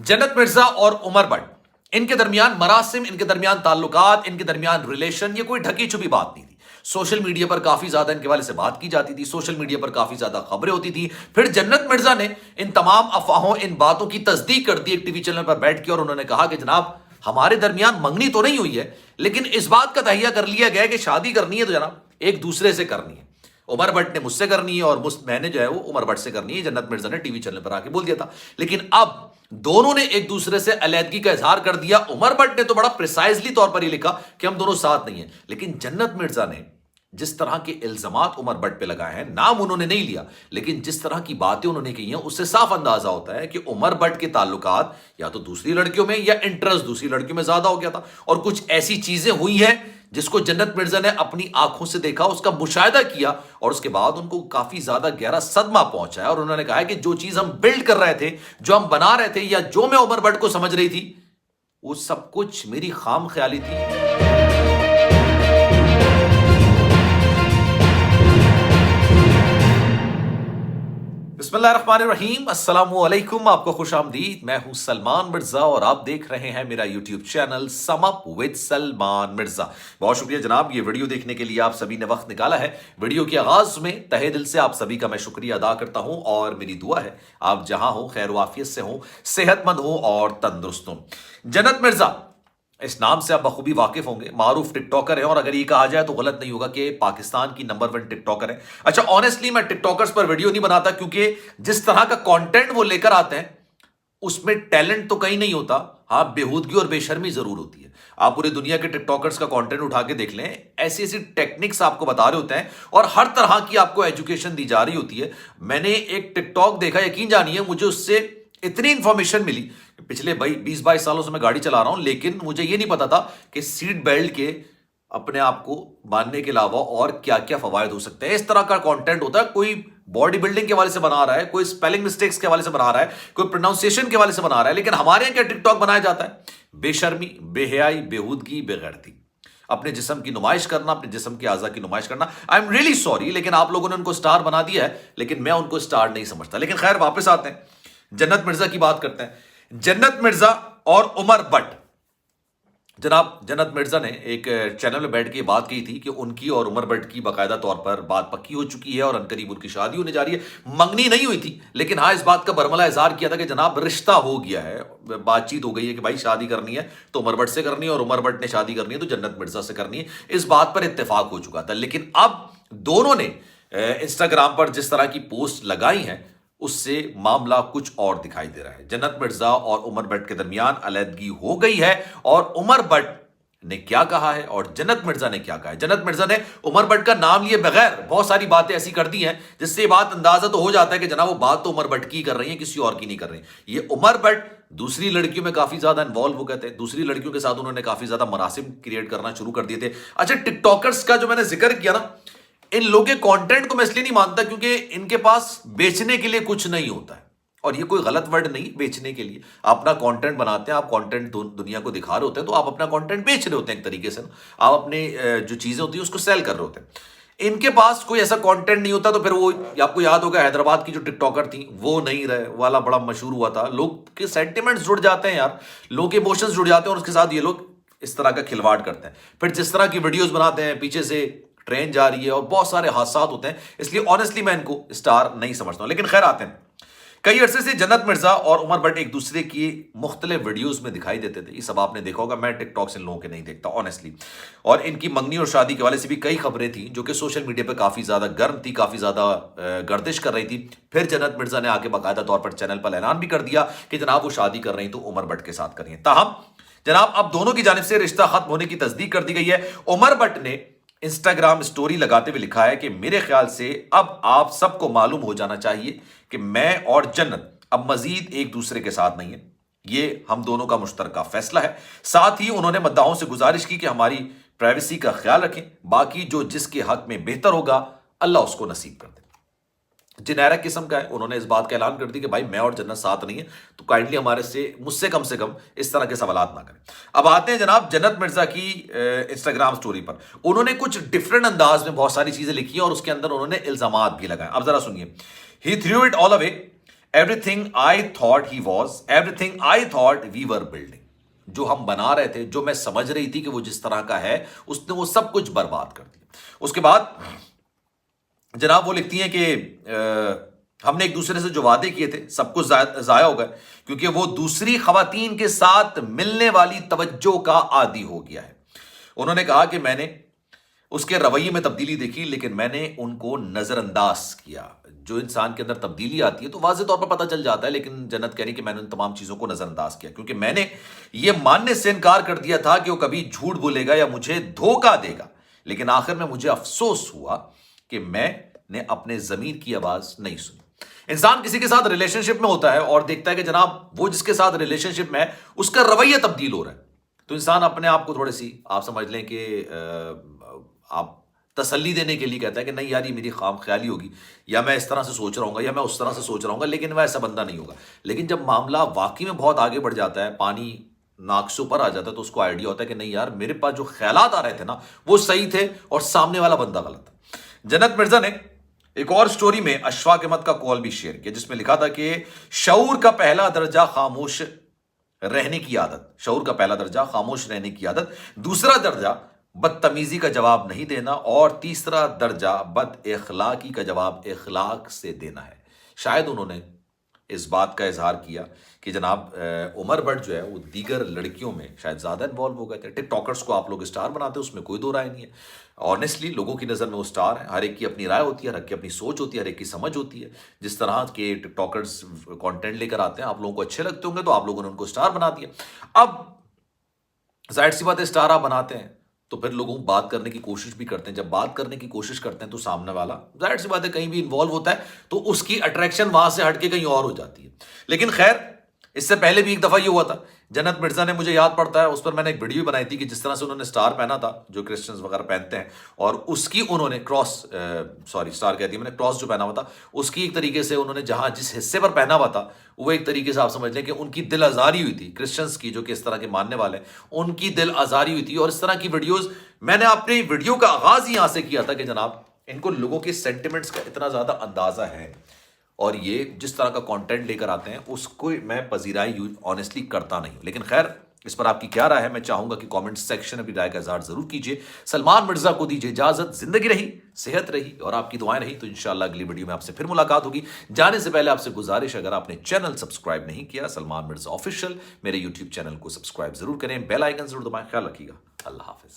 जन्नत मिर्जा और उमर भट्ट, इनके दरमियान मरासिम, इनके दरमियान ताल्लुकात, इनके दरमियान रिलेशन, ये कोई ढकी छुपी बात नहीं थी। सोशल मीडिया पर काफी ज्यादा इनके वाले से बात की जाती थी, सोशल मीडिया पर काफी ज्यादा खबरें होती थी। फिर जन्नत मिर्जा ने इन तमाम अफवाहों, इन बातों की तस्दीक कर दी एक टीवी चैनल पर बैठ के, और उन्होंने कहा कि जनाब हमारे दरमियान मंगनी तो नहीं हुई है, लेकिन इस बात का तहिया कर लिया गया कि शादी करनी है तो जनाब एक दूसरे से करनी है। उमर भट्ट ने मुझसे करनी है और मैंने जो है वो उमर भट्ट से करनी है, जन्नत मिर्जा ने टीवी चैनल पर आके बोल दिया था। लेकिन अब दोनों ने एक दूसरे से अलैदगी का इजहार कर दिया। उमर भट्ट ने तो बड़ा प्रिसाइजली तौर पर ही लिखा कि हम दोनों साथ नहीं है, लेकिन जन्नत मिर्जा ने जिस तरह के इल्जामात उमर भट्ट पे लगाए हैं, नाम उन्होंने नहीं लिया, लेकिन जिस तरह की बातें उन्होंने की हैं उससे साफ अंदाजा होता है कि उमर भट्ट के ताल्लुकात या तो दूसरी लड़कियों में या इंटरेस्ट दूसरी लड़कियों में ज्यादा हो गया था, और कुछ ऐसी चीजें हुई हैं जिसको जन्नत मिर्जा ने अपनी आंखों से देखा, उसका मुशाहिदा किया, और उसके बाद उनको काफी ज्यादा गहरा सदमा पहुंचा है। और उन्होंने कहा है कि जो चीज हम बिल्ड कर रहे थे, जो हम बना रहे थे, या जो मैं उमर भट्ट को समझ रही थी, वो सब कुछ मेरी खाम ख्याली थी। बिस्मिल्लाहिर्रहमानिर्रहीम, अस्सलामु अलैकुम, आपको खुश आमदीद। मैं हूं सलमान मिर्जा और आप देख रहे हैं मेरा YouTube channel sum up with Salman Mirza. बहुत शुक्रिया जनाब, ये वीडियो देखने के लिए आप सभी ने वक्त निकाला है। वीडियो के आगाज में तहे दिल से आप सभी का मैं शुक्रिया अदा करता हूं, और मेरी दुआ है आप जहां हो खैर वाफियत से हो, सेहतमंद हो और तंदुरुस्त हो। जन्नत मिर्जा, इस नाम से आप बखूबी वाकिफ होंगे, मारूफ टिकटॉकर है, और अगर ये कहा जाए तो गलत नहीं होगा कि पाकिस्तान की नंबर 1 टिकटॉकर है। अच्छा, ऑनेस्टली मैं टिकटॉकर्स पर वीडियो नहीं बनाता, क्योंकि जिस तरह का कंटेंट वो लेकर आते हैं उसमें टैलेंट तो कहीं नहीं होता, हाँ बेहूदगी और बेशर्मी जरूर होती है। आप पूरी दुनिया के टिकटॉकर्स का कंटेंट उठा के देख लें, ऐसी ऐसी टेक्निक्स आपको बता रहे होते हैं और हर तरह की आपको एजुकेशन दी जा रही होती है। मैंने एक टिकटॉक देखा, यकीन जानिए मुझे उससे इतनी इंफॉर्मेशन मिली। पिछले 20-22 सालों से मैं गाड़ी चला रहा हूं, लेकिन मुझे यह नहीं पता था कि सीट बेल्ट के अपने आप को बांधने के अलावा और क्या क्या फवायद हो सकते हैं। इस तरह का कंटेंट होता है। कोई बॉडी बिल्डिंग के हवाले से बना रहा है, कोई स्पेलिंग मिस्टेक्स के हवाले से बना रहा है, कोई प्रोनाउंसिएशन के हवाले से बना रहा है, लेकिन हमारे यहां क्या टिकटॉक बनाया जाता है? बेशर्मी, बेहयाई, बेहूदगी, बेगैरती, अपने जिस्म की नुमाइश करना, अपने जिस्म के आज़ा की नुमाइश करना। आई एम रियली सॉरी, लेकिन आप लोगों ने उनको स्टार बना दिया है, लेकिन मैं उनको स्टार नहीं समझता। लेकिन खैर, वापस आते हैं, जन्नत मिर्जा की बात करते हैं। जन्नत मिर्जा और उमर भट्ट, जनाब जन्नत मिर्जा ने एक चैनल में बैठ के बात की थी कि उनकी और उमर भट्ट की बाकायदा तौर पर बात पक्की हो चुकी है और अनकरीब उनकी शादी होने जा रही है। मंगनी नहीं हुई थी, लेकिन हाँ इस बात का बरमला इजहार किया था कि जनाब रिश्ता हो गया है, बातचीत हो गई है कि भाई शादी करनी है तो उमर भट्ट से करनी है, और उमर भट्ट ने शादी करनी है तो जन्नत मिर्जा से करनी है। इस बात पर इत्तेफाक हो चुका था। लेकिन अब दोनों ने इंस्टाग्राम पर जिस तरह की पोस्ट लगाई है उससे मामला कुछ और दिखाई दे रहा है। जन्नत मिर्जा और उमर भट्ट के दरमियान अलैदगी हो गई है, और उमर भट्ट ने क्या कहा है और जन्नत मिर्जा ने क्या कहा है। जन्नत मिर्जा ने उमर भट्ट का नाम लिए बगैर बहुत सारी बातें ऐसी कर दी हैं जिससे ये बात अंदाजा तो हो जाता है कि जनाब वो बात तो उमर भट्ट की कर रही है, किसी और की नहीं कर रही। ये उमर भट्ट दूसरी लड़कियों में काफी ज्यादा इन्वॉल्व हो गए थे, दूसरी लड़कियों के साथ उन्होंने काफी ज्यादा मरासिम क्रिएट करना शुरू कर दिए थे। अच्छा, टिकटॉकर्स का जो मैंने जिक्र किया ना, इन लोगों के कंटेंट को मैं इसलिए नहीं मानता क्योंकि इनके पास बेचने के लिए कुछ नहीं होता है, और ये कोई गलत वर्ड नहीं, बेचने के लिए अपना कंटेंट बनाते हैं। आप कंटेंट दुनिया को दिखा रहे होते हैं तो आप अपना कंटेंट बेच रहे होते हैं एक तरीके से, आप अपने जो चीजें होती है उसको सेल कर रहे होते हैं। इनके पास कोई ऐसा कंटेंट नहीं होता, तो फिर वो आपको याद होगा हैदराबाद की जो टिकटॉकर थी वो नहीं रहे वाला बड़ा मशहूर हुआ था। लोग के सेंटिमेंट्स जुड़ जाते हैं यार, लोग के इमोशंस जुड़ जाते हैं, और उसके साथ ये लोग इस तरह का खिलवाड़ करते हैं। फिर जिस तरह की वीडियोस बनाते हैं, पीछे से ट्रेन जा रही है और बहुत सारे हादसा होते हैं, इसलिए ऑनेस्टली मैं इनको स्टार नहीं समझता हूं। लेकिन खैर आते हैं, कई अरसे से जन्नत मिर्जा और उमर भट्ट एक दूसरे की मुख्तलिफ वीडियोस में दिखाई देते थे। ये सब आपने देखा होगा, मैं टिकटॉक से इन लोगों के नहीं देखता ऑनेस्टली। और इनकी मंगनी और शादी के हवाले से भी कई खबरें थी जो कि सोशल मीडिया पर काफी ज्यादा गर्म थी, काफी ज्यादा गर्दिश कर रही थी। फिर जन्नत मिर्जा ने आके बाकायदा तौर पर चैनल पर ऐलान भी कर दिया कि जनाब वो शादी कर रही तो उमर भट्ट के साथ कर रही है। ताहम जनाब अब दोनों की जानिब से रिश्ता खत्म होने की तस्दीक कर दी गई है। उमर भट्ट ने इंस्टाग्राम स्टोरी लगाते हुए लिखा है कि मेरे ख्याल से अब आप सबको मालूम हो जाना चाहिए कि मैं और जन्नत अब मजीद एक दूसरे के साथ नहीं है, ये हम दोनों का मुश्तरका फैसला है। साथ ही उन्होंने मद्दाहों से गुजारिश की कि हमारी प्राइवेसी का ख्याल रखें, बाकी जो जिसके हक में बेहतर होगा अल्लाह उसको नसीब कर दे। जिनेरा किस्म का है, उन्होंने इस बात का ऐलान कर दी कि भाई मैं और जन्नत साथ नहीं है, तो काइंडली मुझसे कम से कम इस तरह के सवालात ना करें। अब आते हैं जनाब जन्नत मिर्जा की इंस्टाग्राम स्टोरी पर। उन्होंने कुछ डिफरेंट अंदाज में बहुत सारी चीजें लिखी हैं और उसके अंदर उन्होंने इल्जामात भी लगाए। अब जरा सुनिए। He threw it all away everything I thought he was, everything I thought we were building. जो हम बना रहे थे, जो मैं समझ रही थी कि वो जिस तरह का है, उसने वो सब कुछ बर्बाद कर दिया. उसके बाद जनाब वो लिखती हैं कि हमने एक दूसरे से जो वादे किए थे सब कुछ जाया हो गए, क्योंकि वो दूसरी खवातीन के साथ मिलने वाली तवज्जो का आदी हो गया है. उन्होंने कहा कि मैंने उसके रवैये में तब्दीली देखी, लेकिन मैंने उनको नजरअंदाज किया. जो इंसान के अंदर तब्दीली आती है तो वाज़ेह तौर पर पता चल जाता है, लेकिन जन्नत कह रही कि मैंने उन तमाम चीजों को नजरअंदाज किया, क्योंकि मैंने ये मानने से इनकार कर दिया था कि वो कभी झूठ बोलेगा या मुझे धोखा देगा. लेकिन आखिर में मुझे अफसोस हुआ कि मैंने अपने ज़मीर की आवाज नहीं सुनी. इंसान किसी के साथ रिलेशनशिप में होता है और देखता है कि जनाब वो जिसके साथ रिलेशनशिप में है उसका रवैया तब्दील हो रहा है, तो इंसान अपने आप को थोड़ी सी आप समझ लें कि आप तसल्ली देने के लिए कहता है कि नहीं यार ये मेरी खाम ख्याली होगी, या मैं इस तरह से सोच रहा हूँ या मैं उस तरह से सोच रहा हूँ, लेकिन वह ऐसा बंदा नहीं होगा. लेकिन जब मामला वाकई में बहुत आगे बढ़ जाता है, पानी नाक से ऊपर आ जाता है, तो उसको आइडिया होता है कि नहीं यार मेरे पास जो ख्यालात आ रहे थे ना वो सही थे और सामने वाला बंदा गलत था. जन्नत मिर्जा ने एक और स्टोरी में अशफाक अहमद का कॉल भी शेयर किया, जिसमें लिखा था कि शऊर का पहला दर्जा खामोश रहने की आदत, शऊर का पहला दर्जा खामोश रहने की आदत, दूसरा दर्जा बदतमीजी का जवाब नहीं देना, और तीसरा दर्जा बद इखलाकी का जवाब इखलाक से देना है. शायद उन्होंने इस बात का इजहार किया कि जनाब उमर भट्ट जो है वो दीगर लड़कियों में शायद ज़्यादा इन्वॉल्व हो गए थे. टिकटॉकर्स को आप लोग स्टार बनाते हैं, उसमें कोई दो राय नहीं है. ऑनेस्टली लोगों की नज़र में वो स्टार है. हर एक की अपनी राय होती है, हर एक की अपनी सोच होती है, हर एक की समझ होती है. जिस तरह के टिकटॉकर्स कंटेंट लेकर आते हैं, आप लोगों को अच्छे लगते होंगे तो आप लोगों ने उनको स्टार बना दिया. अब जाहिर सी बात है स्टार आप बनाते हैं तो फिर लोगों बात करने की कोशिश भी करते हैं. जब बात करने की कोशिश करते हैं तो सामने वाला जाहिर सी बात है कहीं भी इन्वॉल्व होता है तो उसकी अट्रैक्शन वहां से हटके कहीं और हो जाती है. लेकिन खैर इससे पहले भी एक दफा ये हुआ था. जन्नत मिर्जा ने, मुझे याद पड़ता है, उस पर मैंने एक वीडियो बनाई थी कि जिस तरह से उन्होंने स्टार पहना था जो क्रिश्चियंस वगैरह पहनते हैं, और उसकी उन्होंने स्टार कहती है मैंने, क्रॉस जो पहना हुआ था उसकी एक तरीके से उन्होंने जहां जिस हिस्से पर पहना हुआ था वो एक तरीके से आप समझ लें कि उनकी दिल आजारी हुई थी. क्रिश्चियंस की जो कि इस तरह के मानने वाले उनकी दिल आजारी हुई थी. और इस तरह की वीडियोज मैंने अपने वीडियो का आगाज ही यहां से किया था कि जनाब इनको लोगों के सेंटिमेंट्स का इतना ज्यादा अंदाजा है और ये जिस तरह का कंटेंट लेकर आते हैं उसको मैं पजीराई ऑनेस्टली करता नहीं. लेकिन खैर इस पर आपकी क्या राय है, मैं चाहूंगा कि कमेंट सेक्शन में भी राय का इजहार जरूर कीजिए. सलमान मिर्जा को दीजिए इजाजत. जिंदगी रही, सेहत रही और आपकी दुआएं रही तो इंशाल्लाह अगली वीडियो में आपसे फिर मुलाकात होगी. जाने से पहले आपसे गुजारिश, अगर आपने चैनल सब्सक्राइब नहीं किया सलमान मिर्जा ऑफिशियल, मेरे यूट्यूब चैनल को सब्सक्राइब जरूर करें, बेल आइकन जरूर दबाएं. ख्याल रखिएगा. अल्लाह हाफिज.